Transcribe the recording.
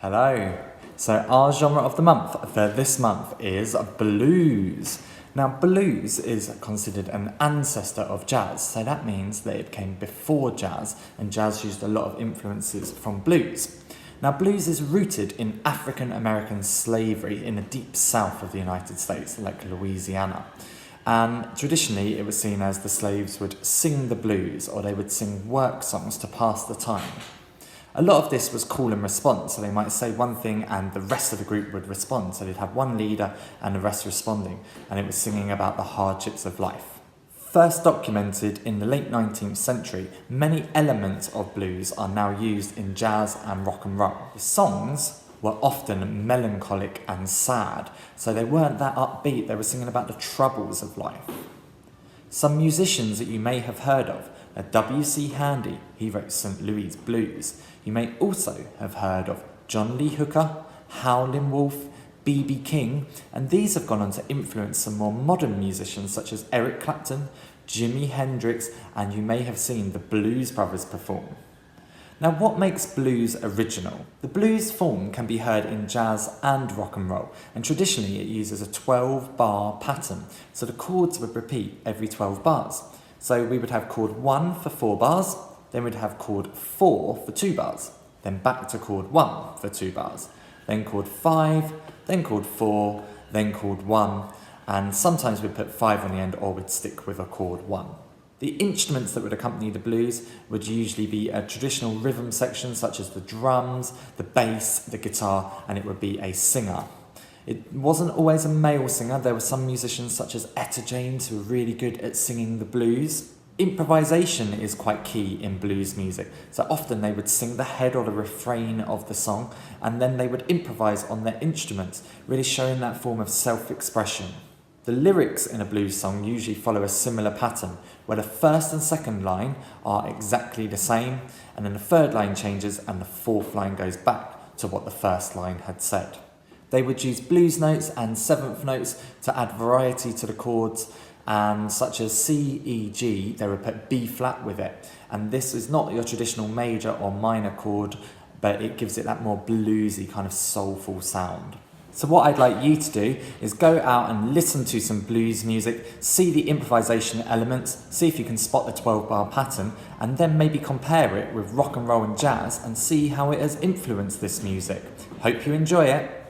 Hello. So our genre of the month for this month is blues. Now blues is considered an ancestor of jazz, so that means that it came before jazz, and jazz used a lot of influences from blues. Now blues is rooted in African American slavery in the deep south of the United States, like Louisiana. And traditionally it was seen as the slaves would sing the blues, or they would sing work songs to pass the time. A lot of this was call and response, so they might say one thing and the rest of the group would respond. So they'd have one leader and the rest responding, and it was singing about the hardships of life. First documented in the late 19th century, many elements of blues are now used in jazz and rock and roll. The songs were often melancholic and sad, so they weren't that upbeat, they were singing about the troubles of life. Some musicians that you may have heard of are W.C. Handy, he wrote St. Louis Blues. You may also have heard of John Lee Hooker, Howlin' Wolf, B.B. King, and these have gone on to influence some more modern musicians such as Eric Clapton, Jimi Hendrix, and you may have seen the Blues Brothers perform. Now, what makes blues original? The blues form can be heard in jazz and rock and roll, and traditionally it uses a 12-bar pattern, so the chords would repeat every 12 bars. So we would have chord 1 for 4 bars, then we'd have chord 4 for 2 bars, then back to chord 1 for 2 bars, then chord 5, then chord 4, then chord 1, and sometimes we'd put 5 on the end, or we'd stick with a chord 1. The instruments that would accompany the blues would usually be a traditional rhythm section such as the drums, the bass, the guitar, and it would be a singer. It wasn't always a male singer. There were some musicians such as Etta James who were really good at singing the blues. Improvisation is quite key in blues music. So often they would sing the head or the refrain of the song, and then they would improvise on their instruments, really showing that form of self-expression. The lyrics in a blues song usually follow a similar pattern, where the first and second line are exactly the same, and then the third line changes and the fourth line goes back to what the first line had said. They would use blues notes and seventh notes to add variety to the chords, and such as C, E, G, they would put B flat with it. And this is not your traditional major or minor chord, but it gives it that more bluesy kind of soulful sound. So what I'd like you to do is go out and listen to some blues music, see the improvisation elements, see if you can spot the 12-bar pattern, and then maybe compare it with rock and roll and jazz and see how it has influenced this music. Hope you enjoy it.